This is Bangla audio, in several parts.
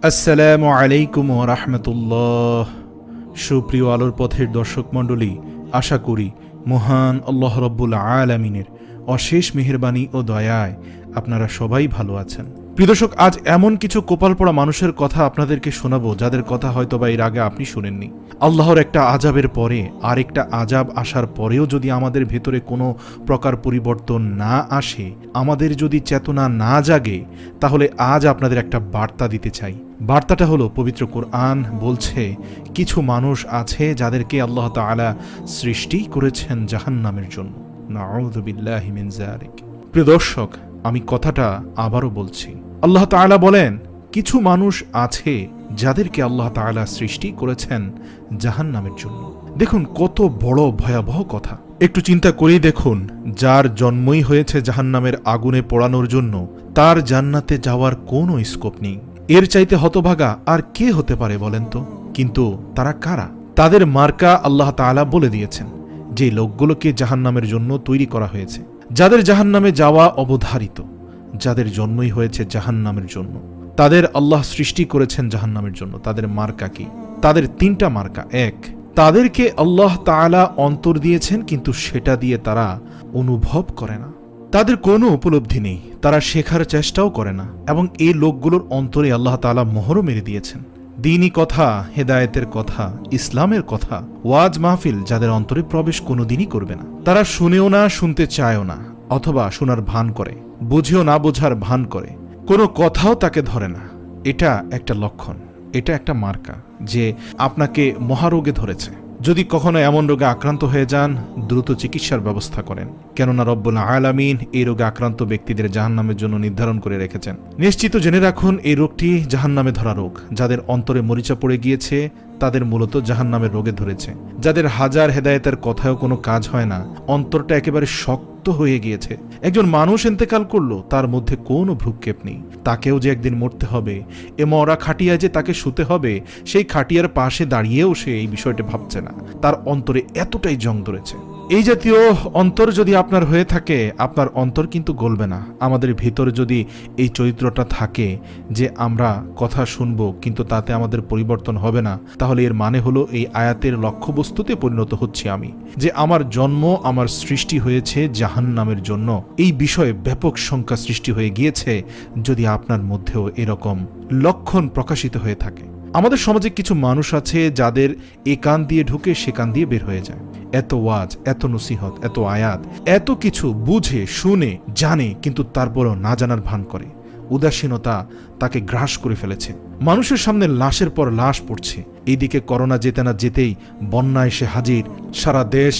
আসসালামু আলাইকুম ওয়া রাহমাতুল্লাহ। সুপ্রিয় আলোর পথের দর্শক মণ্ডলী, আশা করি মহান আল্লাহ রাব্বুল আলামিনের অশেষ মেহেরবানি ও দয়ায় আপনারা সবাই ভালো আছেন। প্রিয় দর্শক, আজ এমন কিছু কপাল পড়া মানুষের কথা আপনাদেরকে শোনাবো যাদের কথা হয়তো বা এর আগে আপনি শুনেননি। আল্লাহর একটা আজাবের পরে আরেকটা আজাব আসার পরেও যদি আমাদের ভেতরে কোনো প্রকার পরিবর্তন না আসে, আমাদের যদি চেতনা না জাগে, তাহলে আজ আপনাদের একটা বার্তা দিতে চাই। বার্তাটা হলো, পবিত্র কোরআন বলছে কিছু মানুষ আছে যাদেরকে আল্লাহ তাআলা সৃষ্টি করেছেন জাহান্নামের জন্য। নাউযু বিল্লাহি মিন যালিক। প্রিয় দর্শক, আমি কথাটা আবারও বলছি। আল্লাহ তাআলা বলেন কিছু মানুষ আছে যাদেরকে আল্লাহ তাআলা সৃষ্টি করেছেন জাহান্নামের জন্য। দেখুন কত বড় ভয়াবহ কথা। একটু চিন্তা করেই দেখুন, যার জন্মই হয়েছে জাহান্নামের আগুনে পোড়ানোর জন্য, তার জান্নাতে যাওয়ার কোনো স্কোপ নেই। এর চাইতে হতভাগা আর কে হতে পারে বলেন তো? কিন্তু তারা কারা? তাদের মার্কা আল্লাহ তাআলা বলে দিয়েছেন, যে লোকগুলোকে জাহান্নামের জন্য তৈরি করা হয়েছে, যাদের জাহান্নামে যাওয়া অবধারিত, যাদের জন্মই হয়েছে জাহান্নামের জন্য, তাদের আল্লাহ সৃষ্টি করেছেন জাহান্নামের জন্য। তাদের মার্কা কি? তাদের তিনটা মার্কা। এক, তাদেরকে আল্লাহ তাআলা অন্তর দিয়েছেন, কিন্তু সেটা দিয়ে তারা অনুভব করে না। তাদের কোনো উপলব্ধি নেই, তারা শেখার চেষ্টাও করে না। এবং এই লোকগুলোর অন্তরে আল্লাহ তাআলা মোহরও মেরে দিয়েছেন। দ্বীনি কথা, হেদায়েতের কথা, ইসলামের কথা, ওয়াজ মাহফিল যাদের অন্তরে প্রবেশ কোনোদিনই করবে না। তারা শুনেও না, শুনতে চায়ও না, অথবা শোনার ভান করে, বুঝেও না বোঝার ভান করে, কোনো কথাও তাকে ধরে না। এটা একটা লক্ষণ, এটা একটা মার্কা যে আপনাকে মহারোগে ধরেছে। যদি কখনো এমন রোগে আক্রান্ত হয়ে যান, দ্রুত চিকিৎসার ব্যবস্থা করেন, কেননা রব্বুল আলামিন এই রোগে আক্রান্ত ব্যক্তিদের জাহান্নামের জন্য নির্ধারণ করে রেখেছেন। নিশ্চিত জেনে রাখুন, এই রোগটি জাহান্নামে ধরা রোগ। যাদের অন্তরে মরিচা পড়ে গিয়েছে, তাদের মূলত জাহান্নামের রোগে ধরেছে। যাদের হাজার হেদায়েতের কথায়ও কোনো কাজ হয় না, অন্তরটা একেবারে শক্ত হয়ে গিয়েছে। একজন মানুষ ইন্তেকাল করলো, তার মধ্যে কোনো ভ্রুক্ষেপ নেই, তাকেও যে একদিন মরতে হবে, এ মরা খাটিয়ায় যে তাকে শুতে হবে, সেই খাটিয়ার পাশে দাঁড়িয়েও সে এই বিষয়টা ভাবছে না। তার অন্তরে এতটাই জং ধরেছে। এই জাতীয় অন্তর যদি আপনার হয়ে থাকে, আপনার অন্তর কিন্তু গলবে না। আমাদের ভিতরে যদি এই চরিত্রটা থাকে যে আমরা কথা শুনবো কিন্তু তাতে আমাদের পরিবর্তন হবে না, তাহলে এর মানে হলো এই আয়াতের লক্ষ্যবস্তুতে পরিণত হচ্ছি আমি, যে আমার জন্ম, আমার সৃষ্টি হয়েছে জাহান্নামের জন্য। এই বিষয়ে ব্যাপক শঙ্কা সৃষ্টি হয়ে গিয়েছে যদি আপনার মধ্যেও এরকম লক্ষণ প্রকাশিত হয়ে থাকে। আমাদের সমাজে কিছু মানুষ আছে যাদের এ কান দিয়ে ঢুকে সে কান দিয়ে বের হয়ে যায়। এত ওয়াজ, এত নসিহত, এত আয়াত, এত কিছু বুঝে শুনে জানে, কিন্তু তারপরও না জানার ভান করে। উদাসীনতা তাকে গ্রাস করে ফেলেছে। মানুষের সামনে লাশের পর লাশ পড়ছে। এইদিকে করোনা যেতে না যেতেই বন্যা এসে হাজির। সারা দেশ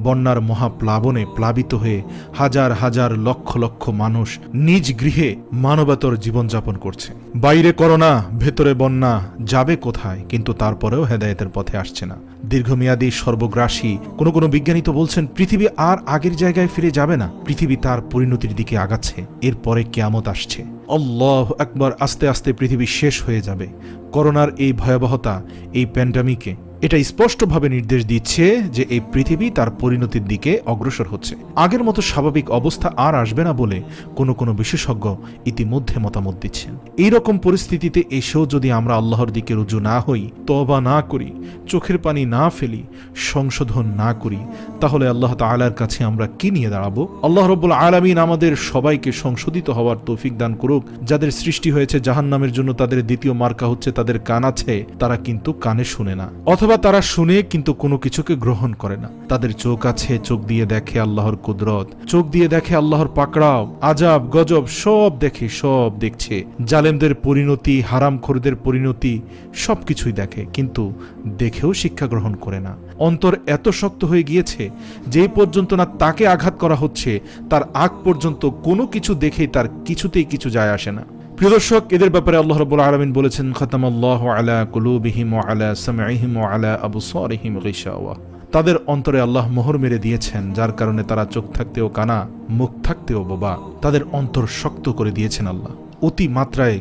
বন্যার মহাপ্লাবনে প্লাবিত হয়ে হাজার হাজার লক্ষ লক্ষ মানুষ নিজ গৃহে মানবতর জীবনযাপন করছে। বাইরে করোনা, ভেতরে বন্যা, যাবে কোথায়? কিন্তু তারপরেও হেদায়েতের পথে আসছে না। দীর্ঘমেয়াদী সর্বগ্রাসী কোনো বিজ্ঞানী তো বলছেন পৃথিবী আর আগের জায়গায় ফিরে যাবে না, পৃথিবী তার পরিণতির দিকে আগাচ্ছে। এরপরে কিয়ামত আসছে। আল্লাহু আকবার। আস্তে আস্তে পৃথিবী শেষ হয়ে যাবে। করোনার এই ভয়াবহতা, এই প্যান্ডামিকে এটা স্পষ্টভাবে নির্দেশ দিচ্ছে যে এই পৃথিবী তার পরিণতির দিকে অগ্রসর হচ্ছে। আগের মতো স্বাভাবিক অবস্থা আর আসবে না বলে কোনো বিশেষজ্ঞ ইতিমধ্যে মতামত দিচ্ছেন। এইরকম পরিস্থিতিতে এসেও যদি আমরা আল্লাহর দিকে রুজু না হই, তওবা না করি, চোখের পানি না ফেলি, সংশোধন না করি, তাহলে আল্লাহ তাআলার কাছে আমরা কি নিয়ে দাঁড়াবো? আল্লাহ রাব্বুল আলামিন আমাদের সবাইকে সংশোধিত হওয়ার তৌফিক দান করুক। যাদের সৃষ্টি হয়েছে জাহান্নামের জন্য, তাদের দ্বিতীয় মার্কা হচ্ছে তাদের কান আছে, তারা কিন্তু কানে শুনে না, অথবা তারা শুনে কিন্তু কোনো কিছুকে গ্রহণ করে না। তাদের চোখ আছে, চোখ দিয়ে দেখে আল্লাহর কুদরত, চোখ দিয়ে দেখে আল্লাহর পাকড়াও, আজাব গজব সব দেখে, সব দেখছে। জালেমদের পরিণতি, হারামখোরদের পরিণতি সবকিছুই দেখে, কিন্তু দেখেও শিক্ষা গ্রহণ করে না। অন্তর এত শক্ত হয়ে গিয়েছে যে পর্যন্ত না তাকে আঘাত করা হচ্ছে, তার আগ পর্যন্ত কোনো কিছু দেখেই তার কিছুতেই কিছু যায় আসে না। প্রিয় দর্শক, এদের ব্যাপারে আল্লাহ রাব্বুল আলামিন বলেছেন, খাতামাল্লাহু আলা কুলুবিহিম ওয়া আলা সামঈহিম ওয়া আলা আবসারিহিম গিশাওয়া। তাদের অন্তরে আল্লাহ মোহর মেরে দিয়েছেন, যার কারণে তারা চোখ থাকতেও কানা, মুখ থাকতেও বোবা। তাদের অন্তর শক্ত করে দিয়েছেন আল্লাহ। অতি মাত্রায়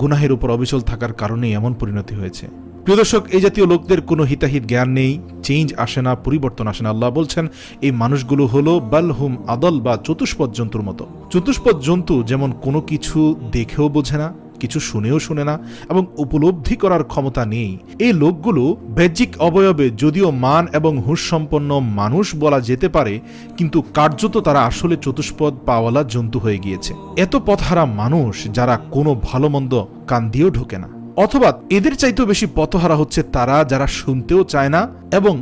গুনাহের উপর অবিচল থাকার কারণেই এমন পরিণতি হয়েছে। প্রিয় দর্শক, এই জাতীয় লোকদের কোনো হিতাহিত জ্ঞান নেই, চেঞ্জ আসে না, পরিবর্তন আসে না। আল্লাহ বলছেন এই মানুষগুলো হলো বালহুম আদল, বা চতুষ্পদ জন্তুর মতো। চতুষ্পদ জন্তু যেমন কোনো কিছু দেখেও বোঝে না, কিছু শুনেও শুনে না এবং উপলব্ধি করার ক্ষমতা নেই। এই লোকগুলো বাহ্যিক অবয়বে যদিও মান এবং হুঁশ সম্পন্ন মানুষ বলা যেতে পারে, কিন্তু কার্যত তারা আসলে চতুষ্পদ পাওয়ালা জন্তু হয়ে গিয়েছে। এত পথহারা মানুষ যারা কোনো ভালো মন্দ কান দিয়েও ঢোকে না, অথবা এদের চাইতেও বেশি পথহারা হচ্ছে তারা যারা শুনতেও চায় না এবং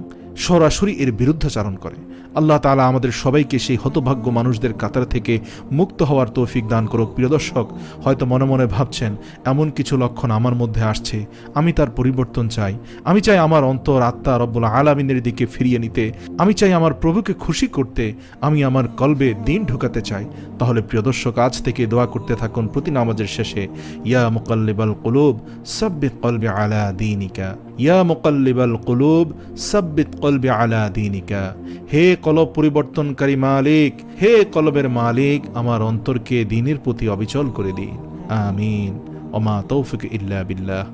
সরাসরি এর বিরুদ্ধাচারণ করে। আল্লাহ তাআলা আমাদের সবাইকে সেই হতভাগ্য মানুষদের কাতার থেকে মুক্ত হওয়ার তৌফিক দান করুক। প্রিয় দর্শক, হয়তো মনে মনে ভাবছেন এমন কিছু লক্ষণ আমার মধ্যে আসছে, আমি তার পরিবর্তন চাই, আমি চাই আমার অন্তর আত্মা রব্বুল আলামিনের দিকে ফিরিয়ে নিতে, আমি চাই আমার প্রভুকে খুশি করতে, আমি আমার কলবে দিন ঢুকাতে চাই। তাহলে প্রিয় দর্শক, আজ থেকে দোয়া করতে থাকুন প্রতি নামাজের শেষে, ইয়া মুকাল্লিবাল কুলুব সাব্বিত কলবি আলা দীনিকা, ইয়া মুকাল্লিবাল কুলুব সাব্বিত কলবি আলা দীনিকা। হে কলব পরিবর্তনকারী মালিক, হে কলবের মালিক, আমার অন্তরকে দ্বীনের প্রতি অবিচল করে দিন। আমিন। ওমা তৌফিক ইল্লা বিল্লাহ।